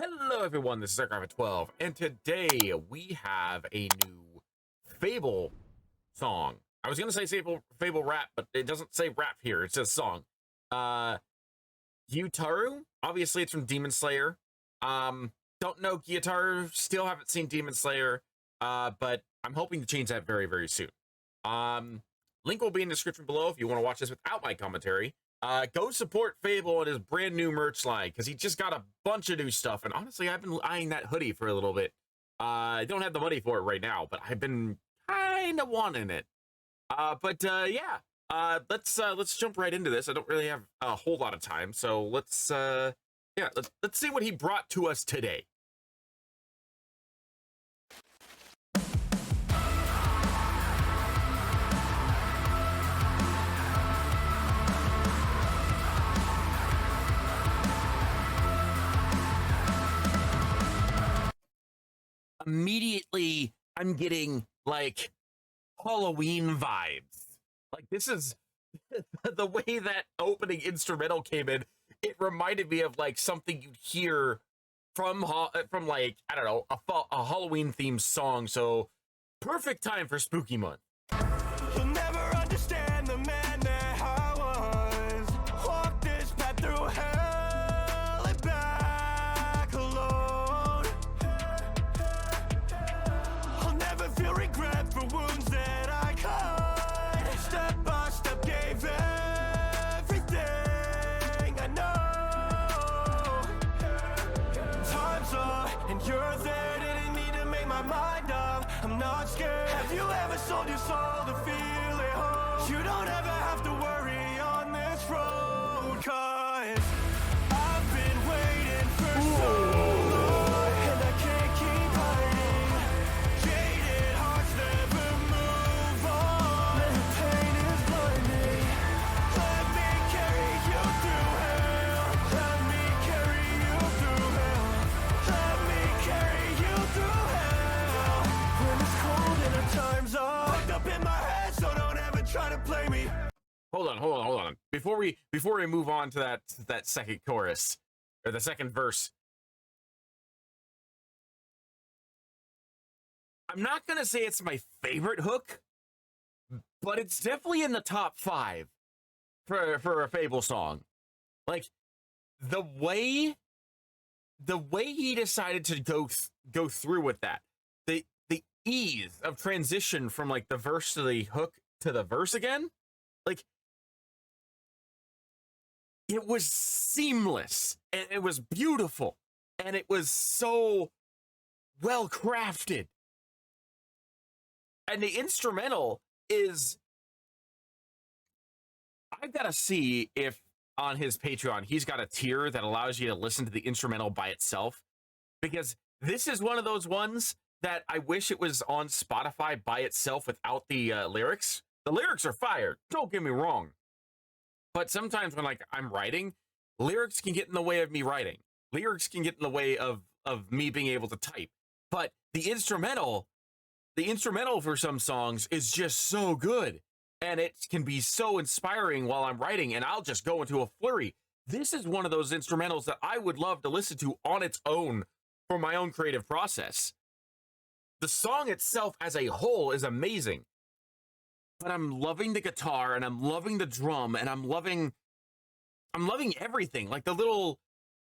Hello everyone, this is FabvL, and today we have a new FabvL song. I was gonna say FabvL rap, but it doesn't say rap here, it says song. Gyutaro, obviously it's from Demon Slayer. Don't know Gyutaro, still haven't seen Demon Slayer, but I'm hoping to change that very, very soon. Link will be in the description below if you want to watch this without my commentary. Go support FabvL and his brand new merch line, because he just got a bunch of new stuff, and honestly I've been eyeing that hoodie for a little bit. I don't have the money for it right now, but I've been kind of wanting it. Yeah, let's jump right into this. I don't really have a whole lot of time, so let's see what he brought to us today. Immediately I'm getting like Halloween vibes. Like, this is the way that opening instrumental came in. It reminded me of like something you'd hear from like, I don't know, a Halloween themed song. So perfect time for spooky month. You'll never understand the man that I was. Walk this path through hell and back alone. I'll never feel regret for wounds that I caused. Step by step gave everything I know. Time's up and you're there, didn't need to make my mind up. I'm not scared. Have you ever sold your soul to feel at home? You don't ever have to worry on this road, 'cause I've been waiting for so long, and I can't keep hiding. Jaded hearts never move on, and the pain is blinding. Let me carry you through hell. Let me carry you through hell. Let me carry you through hell. When it's cold and the time's up, locked up in my head, so don't ever try to play me. Hold on. Before we move on to that second chorus or the second verse, I'm not gonna say it's my favorite hook, but it's definitely in the top 5 for a FabvL song. Like, the way he decided to go through with that, the ease of transition from like the verse to the hook to the verse again, like, it was seamless, and it was beautiful, and it was so well crafted. And the instrumental is, I've got to see if on his Patreon he's got a tier that allows you to listen to the instrumental by itself, because this is one of those ones that I wish it was on Spotify by itself without the lyrics. The lyrics are fire, don't get me wrong, but sometimes when like I'm writing, lyrics can get in the way of me writing. Lyrics can get in the way of me being able to type. But the instrumental for some songs is just so good, and it can be so inspiring while I'm writing, and I'll just go into a flurry. This is one of those instrumentals that I would love to listen to on its own for my own creative process. The song itself as a whole is amazing, but I'm loving the guitar, and I'm loving the drum, and I'm loving everything. Like the little,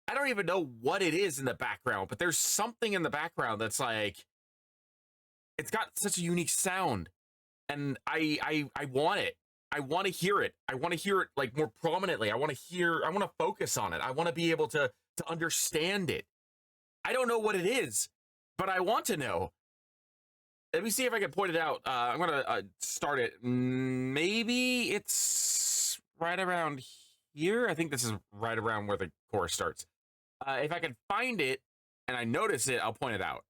I don't even know what it is in the background, but there's something in the background that's like, it's got such a unique sound, and I want it. I want to hear it. I want to hear it like more prominently. I want to focus on it. I want to be able to understand it. I don't know what it is, but I want to know. Let me see if I can point it out. I'm going to start it. Maybe it's right around here. I think this is right around where the chorus starts. If I can find it and I notice it, I'll point it out.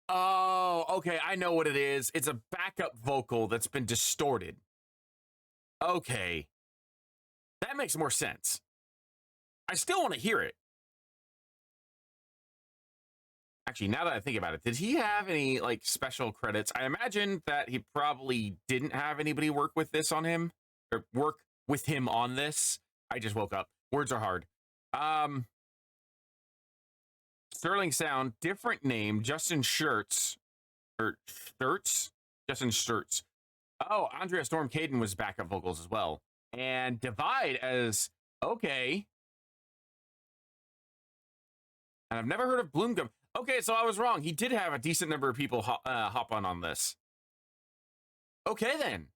Oh, okay, I know what it is. It's a backup vocal that's been distorted. Okay. That makes more sense. I still want to hear it. Actually, now that I think about it, did he have any like special credits? I imagine that he probably didn't have anybody work with this on him or work with him on this. I just woke up. Words are hard. Sterling Sound, different name, Justin Shirts or Shirts, Justin Shirts. Oh, Andrea Storm Caden was backup vocals as well, and Divide as okay. And I've never heard of Bloomgum. Okay, so I was wrong. He did have a decent number of people hop on this. Okay, then.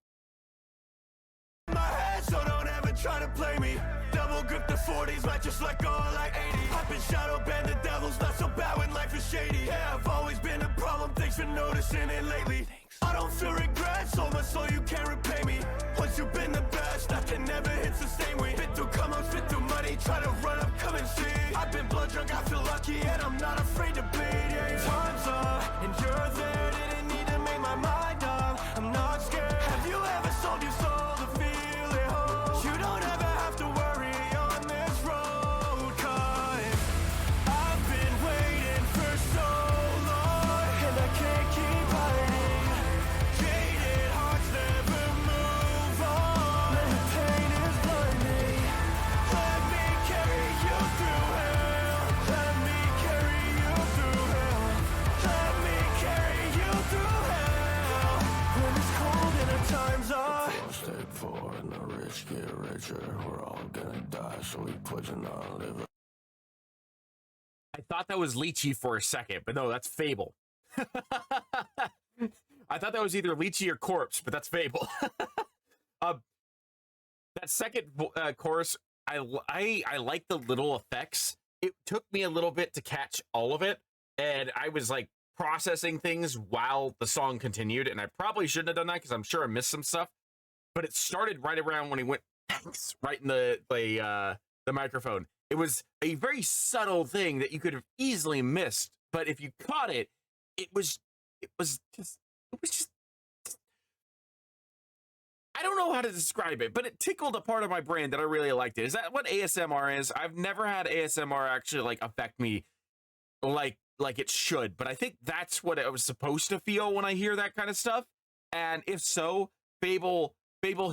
My head, so don't ever try to play me. Double grip the 40s, might just let go like 80. I've been shadow banned, the devil's not so bad when life is shady. Yeah, I've always been a problem, thanks for noticing it lately. I don't feel regret, so much so you can't repay me. Once you've been the best, nothing never hits the same way. Been through come ups, been through money, try to run up, come and see. I've been blood drunk, I feel lucky, and I'm not afraid to bleed. Yeah, time's up, and you're there, didn't need to make my mind up. I'm not scared. Have you ever sold your soul to feel it whole? You don't ever have to worry on this road, 'cause I've been waiting for so long, and I can't keep hiding. Jaded hearts never move on, and the pain is blinding. Let me carry you through hell. Let me carry you through hell. Let me carry you through hell. When it's cold and the time's up. Stay poor and the rich get richer. We're all gonna die, so we poison our liver. I thought that was Lychee for a second, but no, that's FabvL. I thought that was either Lychee or Corpse, but that's FabvL. That second chorus, I like the little effects. It took me a little bit to catch all of it, and I was like processing things while the song continued, and I probably shouldn't have done that because I'm sure I missed some stuff. But it started right around when he went thanks right in the microphone. It was a very subtle thing that you could have easily missed, but if you caught it, it was just I don't know how to describe it, but it tickled a part of my brain that I really liked it. Is that what ASMR is? I've never had ASMR actually like affect me like it should, but I think that's what it was supposed to feel when I hear that kind of stuff. And if so, FabvL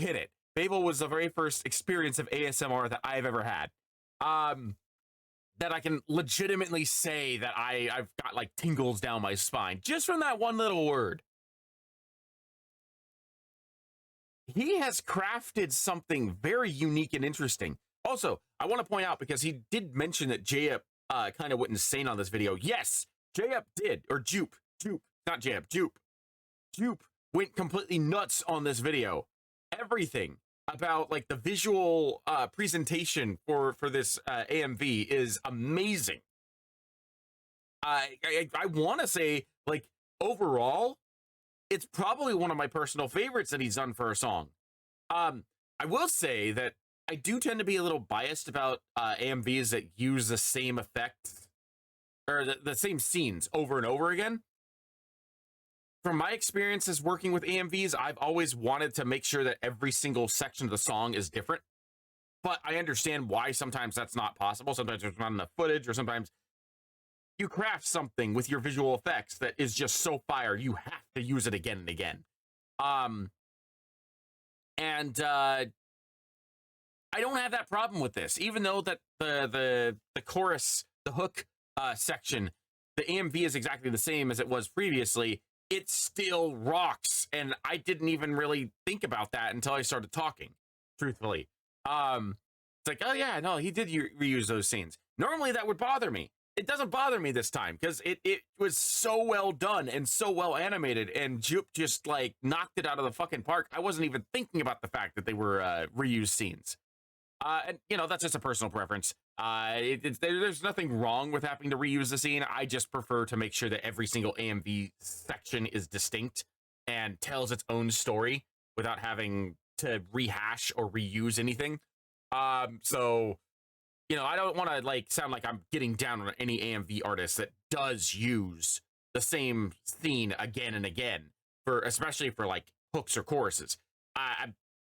hit it. FabvL was the very first experience of ASMR that I've ever had. That I can legitimately say that I've got like tingles down my spine just from that one little word. He has crafted something very unique and interesting. Also, I want to point out, because he did mention that J-Up kind of went insane on this video. Yes, J-Up did, or Jupe, not J-Up, Jupe went completely nuts on this video. Everything about like the visual presentation for this AMV is amazing. I want to say, like, overall, it's probably one of my personal favorites that he's done for a song. I will say that I do tend to be a little biased about AMVs that use the same effects or the same scenes over and over again. From my experiences working with AMVs, I've always wanted to make sure that every single section of the song is different. But I understand why sometimes that's not possible. Sometimes there's not enough footage, or sometimes you craft something with your visual effects that is just so fire, you have to use it again and again. I don't have that problem with this, even though that the chorus, the hook section, the AMV is exactly the same as it was previously. It still rocks, and I didn't even really think about that until I started talking, truthfully. It's like, oh yeah, no, he did reuse those scenes. Normally that would bother me. It doesn't bother me this time, because it was so well done and so well animated, and Jupe just like knocked it out of the fucking park. I wasn't even thinking about the fact that they were reused scenes. And you know, that's just a personal preference. There's nothing wrong with having to reuse the scene. I just prefer to make sure that every single AMV section is distinct and tells its own story without having to rehash or reuse anything. So, you know, I don't want to like sound like I'm getting down on any AMV artist that does use the same scene again and again, especially for like hooks or choruses.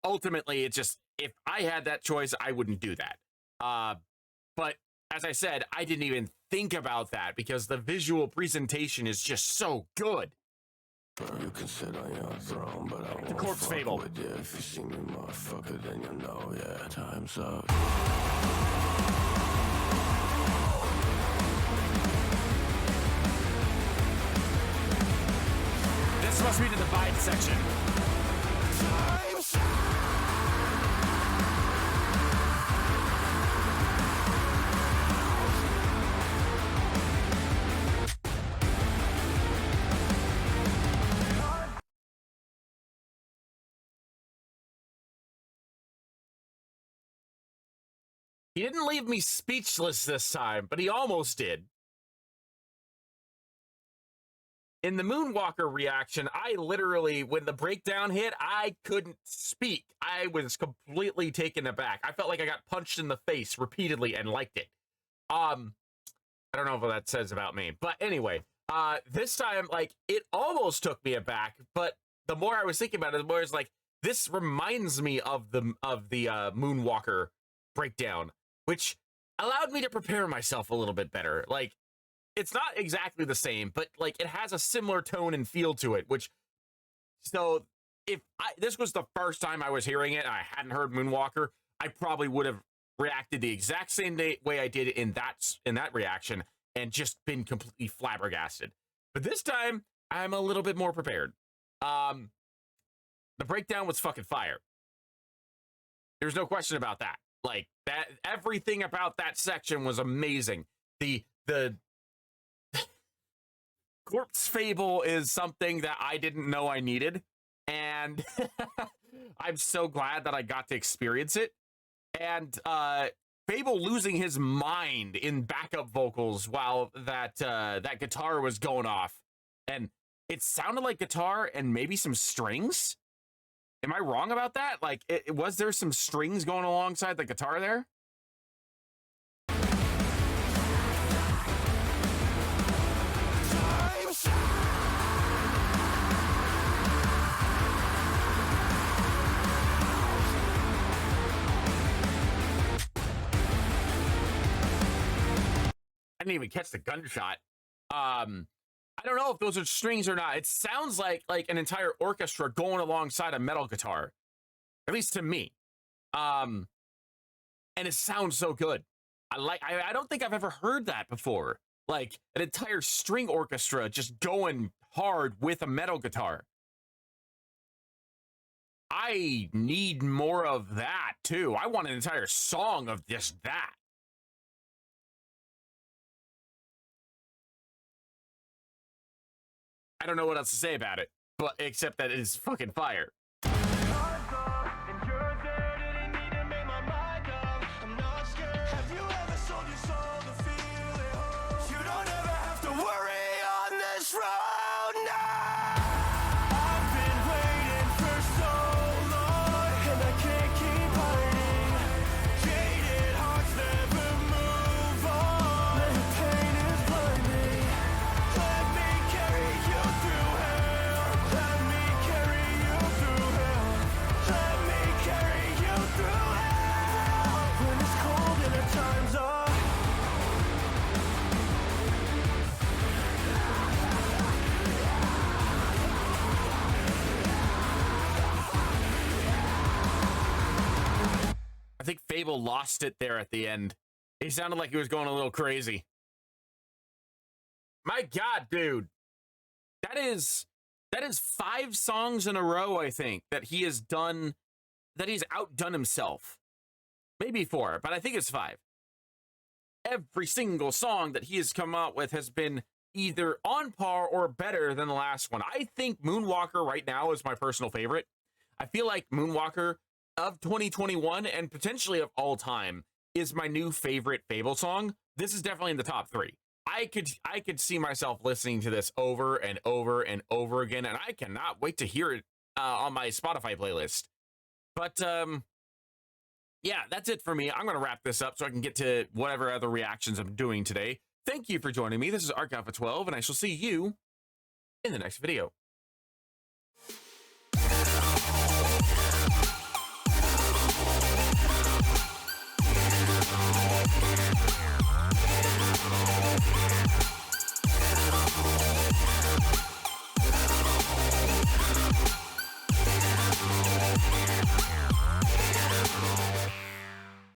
Ultimately, it's just, if I had that choice, I wouldn't do that. But as I said, I didn't even think about that because the visual presentation is just so good. You can sit on your throne, but I won't Corpse fuck Fable. with you. If you see me, motherfucker, then you know, yeah, time's up. This must be the Divide section. Time's up. He didn't leave me speechless this time, but he almost did. In the Moonwalker reaction, I literally, when the breakdown hit, I couldn't speak. I was completely taken aback. I felt like I got punched in the face repeatedly and liked it. I don't know what that says about me, but anyway, this time, like, it almost took me aback, but the more I was thinking about it, the more I was like, this reminds me of the Moonwalker breakdown, which allowed me to prepare myself a little bit better. Like, it's not exactly the same, but like it has a similar tone and feel to it, which, so if this was the first time I was hearing it and I hadn't heard Moonwalker, I probably would have reacted the exact same way I did in that reaction and just been completely flabbergasted. But this time I'm a little bit more prepared. The breakdown was fucking fire. There's no question about that. Like, that, everything about that section was amazing. The Corpse Fable is something that I didn't know I needed, and I'm so glad that I got to experience it. And Fable losing his mind in backup vocals while that guitar was going off, and it sounded like guitar and maybe some strings. Am I wrong about that? Like, was there some strings going alongside the guitar there? I didn't even catch the gunshot. I don't know if those are strings or not. It sounds like an entire orchestra going alongside a metal guitar, at least to me. And it sounds so good. I don't think I've ever heard that before. Like an entire string orchestra just going hard with a metal guitar. I need more of that too. I want an entire song of just that. I don't know what else to say about it, but except that it is fucking fire. I think FabvL lost it there at the end. He sounded like he was going a little crazy. My God, dude. That is 5 songs in a row, I think, that he has done, that he's outdone himself. Maybe 4, but I think it's 5. Every single song that he has come out with has been either on par or better than the last one. I think Moonwalker right now is my personal favorite. I feel like Moonwalker of 2021 and potentially of all time is my new favorite FabvL song. This is definitely in the top 3. I could see myself listening to this over and over and over again, and I cannot wait to hear it on my Spotify playlist. But yeah, that's it for me. I'm going to wrap this up so I can get to whatever other reactions I'm doing today. Thank you for joining me. This is FabvL, and I shall see you in the next video.